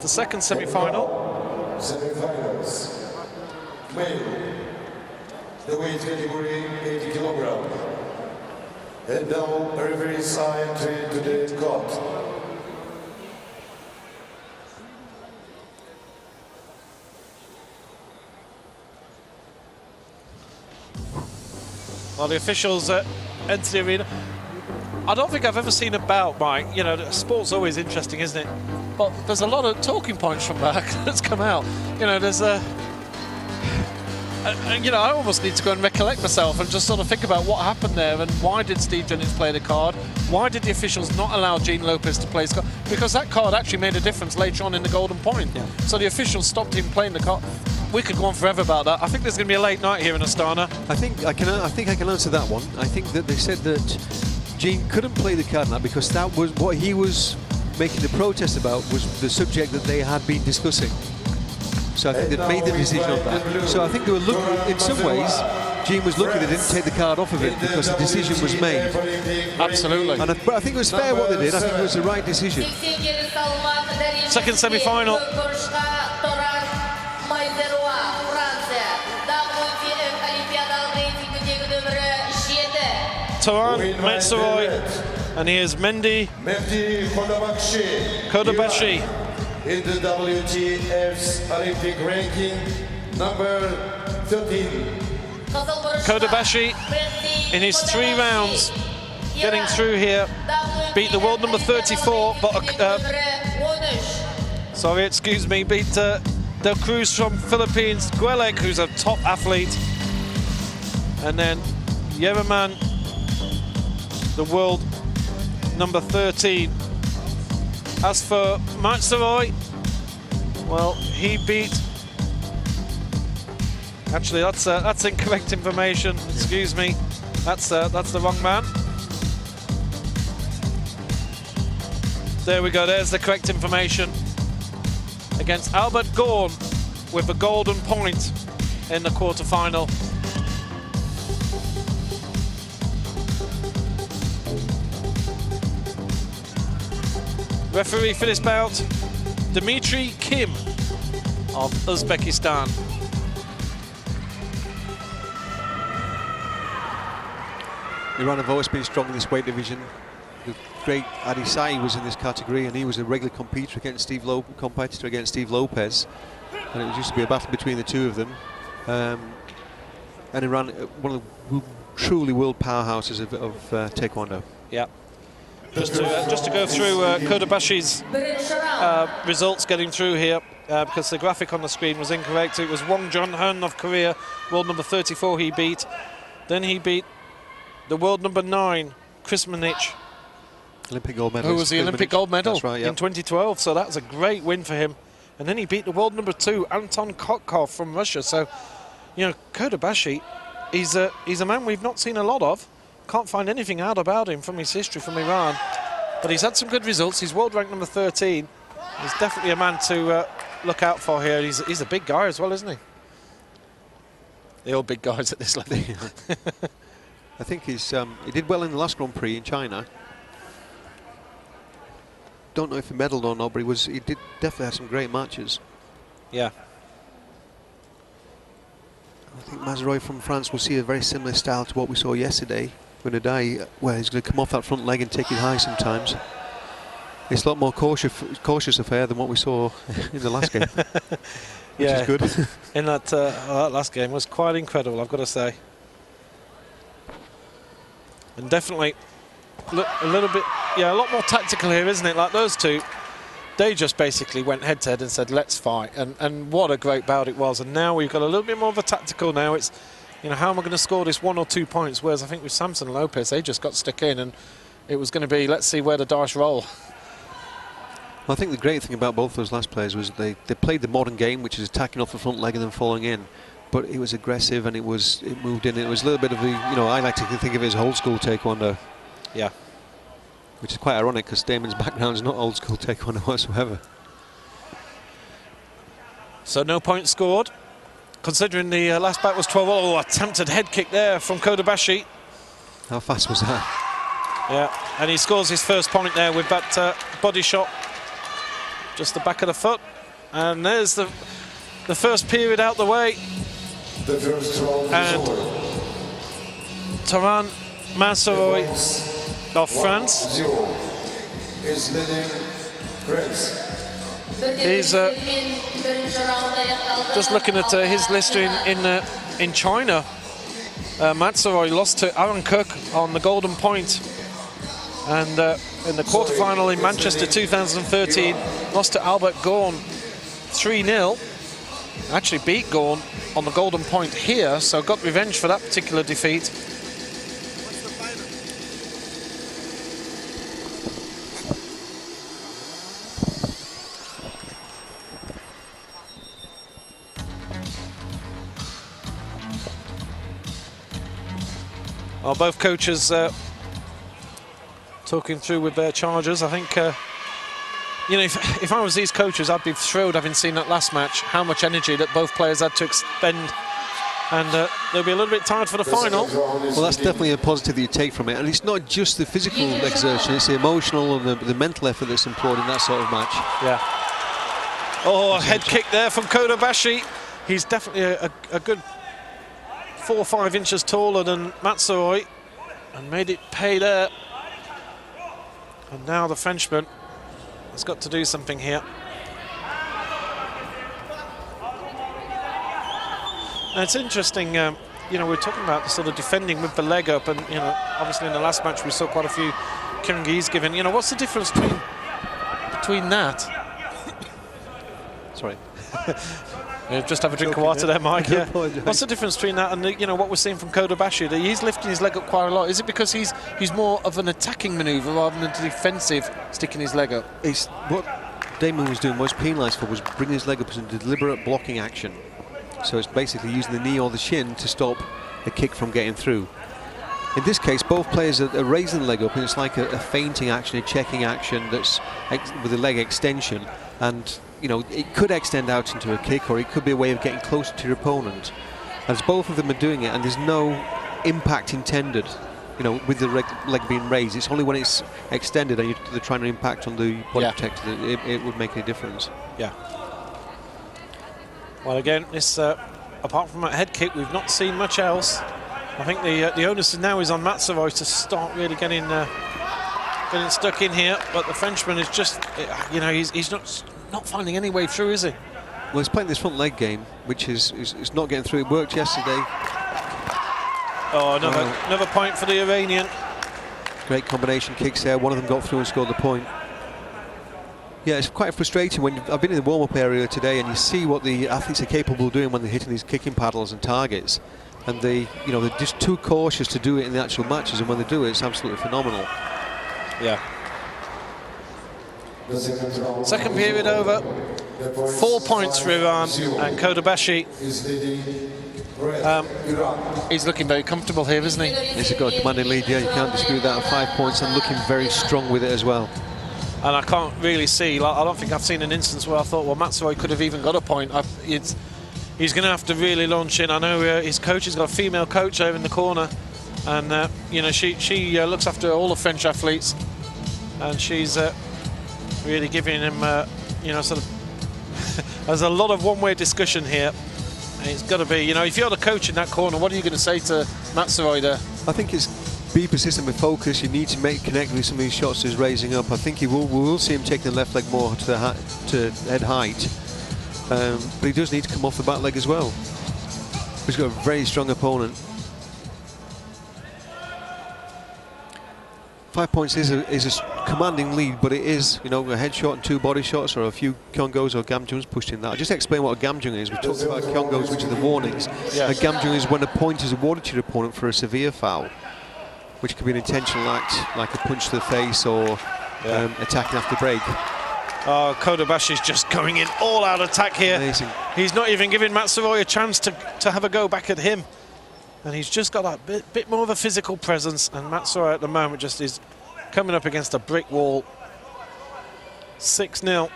The second semi-final. Semi-finals. Male, the weight category 80 kilogram. And now a referee sign to the court. Well, the officials enter the arena. I don't think I've ever seen a bout, Mike. You know, sport's always interesting, isn't it? But there's a lot of talking points from that that's come out. You know, there's a... you know, I almost need to go and recollect myself and just sort of think about what happened there and why did Steve Jennings play the card? Why did the officials not allow Gene Lopez to play his card? Because that card actually made a difference later on in the Golden Point. Yeah. So the officials stopped him playing the card. We could go on forever about that. I think there's going to be a late night here in Astana. I think I can answer that one. I think that they said that Gene couldn't play the card now because that was what he was making the protest about, was the subject that they had been discussing. So I think they made the decision on that. So I think they were looking, in some ways, Gene was lucky they didn't take the card off of it because the decision was made. Absolutely. But I think it was fair what they did. I think it was the right decision. Second semi-final. Torann, MAIZEROI, and here's Mehdi KHODABAKHSHI. In the WTF's Olympic ranking, number 13. KHODABAKHSHI, in his 3 rounds, getting through here, beat the world number 34, but beat Del Cruz from Philippines, Guelek, who's a top athlete, and then Yereman, the world number 13. As for MAIZEROI, well, he beat... Actually, that's incorrect information. Excuse me. That's the wrong man. There we go. There's the correct information. Against Albert Gorn with the Golden Point in the quarterfinal. Referee for this bout, Dmitry Kim of Uzbekistan. Iran have always been strong in this weight division. The great Adesai was in this category, and he was a regular competitor against Steve Lopez, and it used to be a battle between the two of them. And Iran, one of the truly world powerhouses of taekwondo. Yeah. Just to go through KHODABAKHSHI's results getting through here, because the graphic on the screen was incorrect. It was Wong Jun-hun of Korea, world number 34 he beat. Then he beat the world number 9, Chris Manich, Olympic gold medal. Who was the Olympic gold medal right, yeah. in 2012. So that's a great win for him. And then he beat the world number 2, Anton Kotkov from Russia. So, you know, KHODABAKHSHI, he's a man we've not seen a lot of. Can't find anything out about him from his history from Iran, but he's had some good results. He's world ranked number 13. He's definitely a man to look out for here. He's a big guy as well, isn't he? They're all big guys at this level. I think he did well in the last Grand Prix in China. Don't know if he medalled or not, but he did definitely have some great matches. Yeah. I think MAIZEROI from France will see a very similar style to what we saw yesterday. Where he's going to come off that front leg and take it high sometimes. It's a lot more cautious affair than what we saw in the last game, which is good. In that last game was quite incredible, I've got to say. And definitely a little bit, a lot more tactical here, isn't it? Like those two, they just basically went head to head and said, let's fight. And what a great bout it was. And now we've got a little bit more of a tactical now. It's, you know, how am I going to score this 1 or 2 points? Whereas I think with Samson and Lopez, they just got stuck in, and it was going to be, let's see where the dice roll. Well, I think the great thing about both those last players was they played the modern game, which is attacking off the front leg and then falling in. But it was aggressive, and it moved in. It was a little bit of the, you know, I like to think of it as old school taekwondo. Yeah. Which is quite ironic because Damon's background is not old school taekwondo whatsoever. So no points scored. Considering the last back was 12. Oh, attempted head kick there from KHODABAKHSHI. How fast was that? Yeah, and he scores his first point there with that body shot just the back of the foot. And there's the first period out the way. The first round And is over. Torann MAIZEROI of France. 1-0 is leading France. He's just looking at his list in China. MAIZEROI lost to Aaron Cook on the Golden Point, and in the quarterfinal in Manchester 2013, lost to Albert Gorn 3-0. Actually beat Gorn on the Golden Point here, so got revenge for that particular defeat. Well, both coaches talking through with their chargers. I think, you know, if I was these coaches, I'd be thrilled having seen that last match, how much energy that both players had to expend, and they'll be a little bit tired for the final. Well, that's definitely a positive that you take from it, and it's not just the physical exertion, it's the emotional and the mental effort that's employed in that sort of match. Yeah. Oh, a head kick there from KHODABAKHSHI. He's definitely a good 4 or 5 inches taller than MAIZEROI, and made it pay there. And now the Frenchman has got to do something here. Now it's interesting, you know, we're talking about the sort of defending with the leg up, and, you know, obviously in the last match we saw quite a few Kyrgyz given. You know, what's the difference between that? Sorry. Just have a drink of water there, Mike. Yeah. What's the difference between that and you know, what we're seeing from KHODABAKHSHI? He's lifting his leg up quite a lot. Is it because he's more of an attacking manoeuvre rather than a defensive, sticking his leg up? It's what Damon was doing, was penalised for, was bringing his leg up as a deliberate blocking action. So it's basically using the knee or the shin to stop a kick from getting through. In this case, both players are raising the leg up, and it's like a feinting action, a checking action that's with the leg extension. And, you know, it could extend out into a kick, or it could be a way of getting closer to your opponent. As both of them are doing it, and there's no impact intended, you know, with the leg being raised. It's only when it's extended and they're trying to impact on the body protector that it would make a difference. Yeah. Well, again, this apart from that head kick, we've not seen much else. I think the onus now is on MAIZEROI to start really getting stuck in here, but the Frenchman is just, you know, he's not finding any way through, is he? Well, he's playing this front leg game, which is not getting through. It worked yesterday. Oh, another point for the Iranian. Great combination kicks there. One of them got through and scored the point. Yeah, it's quite frustrating when I've been in the warm-up area today, and you see what the athletes are capable of doing when they're hitting these kicking paddles and targets, and they're just too cautious to do it in the actual matches, and when they do it, it's absolutely phenomenal. Yeah. Second period over. 4 points for Iran, and KHODABAKHSHI. He's looking very comfortable here, isn't he? He's got a commanding lead, yeah, you can't dispute that, 5 points, and looking very strong with it as well. And I can't really see, like, I don't think I've seen an instance where I thought, well, MAIZEROI could have even got a point. He's going to have to really launch in. I know his coach has got a female coach over in the corner, and you know, she looks after all the French athletes, and she's really giving him, you know, sort of. There's a lot of one-way discussion here. And it's got to be, you know, if you're the coach in that corner, what are you going to say to MAIZEROI there? I think it's be persistent with focus. You need to connect with some of these shots he's raising up. I think we will see him take the left leg more to head height, but he does need to come off the back leg as well. He's got a very strong opponent. 5 points is a commanding lead, but it is, you know, a headshot and 2 body shots, or a few kyongos or gamjungs pushed in that. I'll just explain what a gamjung is. We talked about kyongos, which are the warnings. Yes. A gamjung is when a point is awarded to your opponent for a severe foul, which could be an intentional act, like a punch to the face or attacking after break. Oh, KHODABAKHSHI is just going in all-out attack here. Amazing. He's not even giving MAIZEROI a chance to have a go back at him. And he's just got that bit more of a physical presence, and MAIZEROI at the moment just is coming up against a brick wall. 6-0.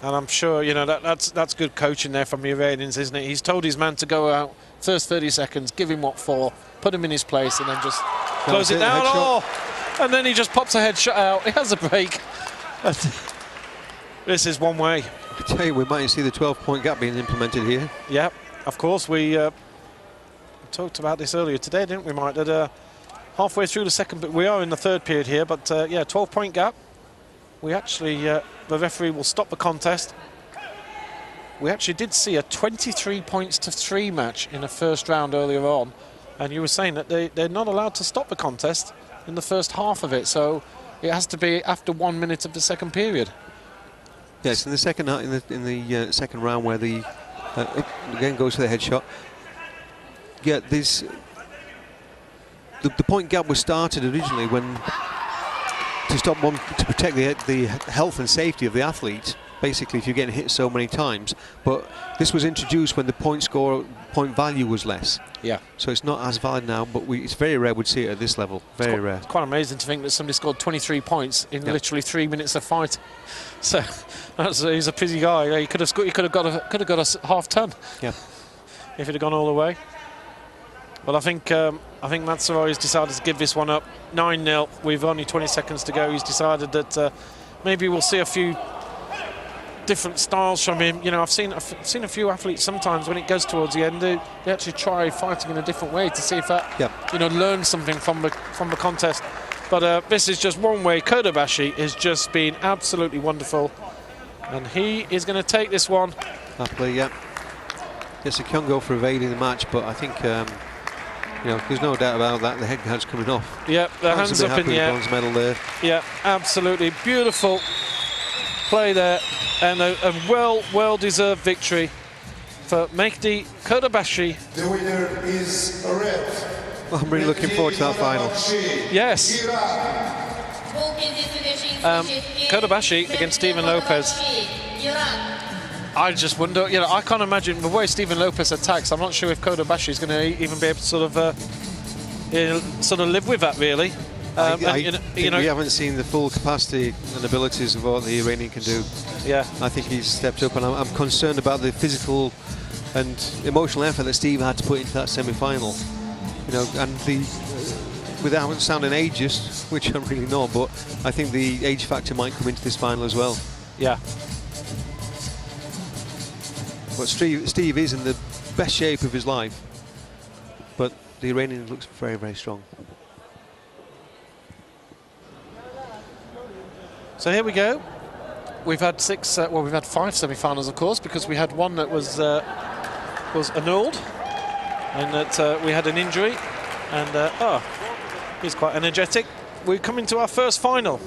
And I'm sure, you know, that's good coaching there from the Iranians, isn't it? He's told his man to go out, first 30 seconds, give him what for, put him in his place, and then just close it down. Oh, And then he just pops a headshot out. He has a break. This is one way. I tell you, we might see the 12-point gap being implemented here. Yeah, of course. We talked about this earlier today, didn't we, Mike? That halfway through the second, but we are in the third period here. But yeah, 12-point gap. We actually, the referee will stop the contest. We actually did see a 23 points to 3 match in the first round earlier on, and you were saying that they're not allowed to stop the contest in the first half of it, so it has to be after 1 minute of the second period. Yes, in the second second round where the again goes for the headshot. Yeah, this the point gap was started originally when to protect the health and safety of the athlete. Basically, if you're getting hit so many times, but this was introduced when the point value was less. Yeah. So it's not as valid now, but it's very rare we'd see it at this level. Very rare. It's quite amazing to think that somebody scored 23 points in literally 3 minutes of fight. So he's a busy guy. He could have got a half ton. Yeah. If it had gone all the way. Well, I think MAIZEROI has decided to give this one up. 9-0. We've only 20 seconds to go. He's decided that maybe we'll see a few different styles from him. You know, I've seen a few athletes sometimes when it goes towards the end, they actually try fighting in a different way to see if that learn something from the contest. But this is just one way. KHODABAKHSHI has just been absolutely wonderful, and he is going to take this one. Happily, yeah. Yes, he can go for evading the match, but I think there's no doubt about that. The head guard's coming off. Yeah, the hands up in the air. Bronze medal there. Yeah, absolutely beautiful play there, and a well-deserved victory for Mehdi KHODABAKHSHI. The winner is red. Well, I'm really looking forward to that final. Yes. KHODABAKHSHI against Steven Lopez. I just wonder, I can't imagine the way Steven Lopez attacks. I'm not sure if KHODABAKHSHI is going to even be able to sort of live with that, really. We haven't seen the full capacity and abilities of what the Iranian can do. Yeah, I think he's stepped up, and I'm concerned about the physical and emotional effort that Steve had to put into that semi-final. And without sounding ageist, which I'm really not, but I think the age factor might come into this final as well. Yeah. But Steve is in the best shape of his life, but the Iranian looks very, very strong. So here we go. We've had we've had 5 semi-finals, of course, because we had one that was annulled, and that we had an injury, and he's quite energetic. We're coming to our first final.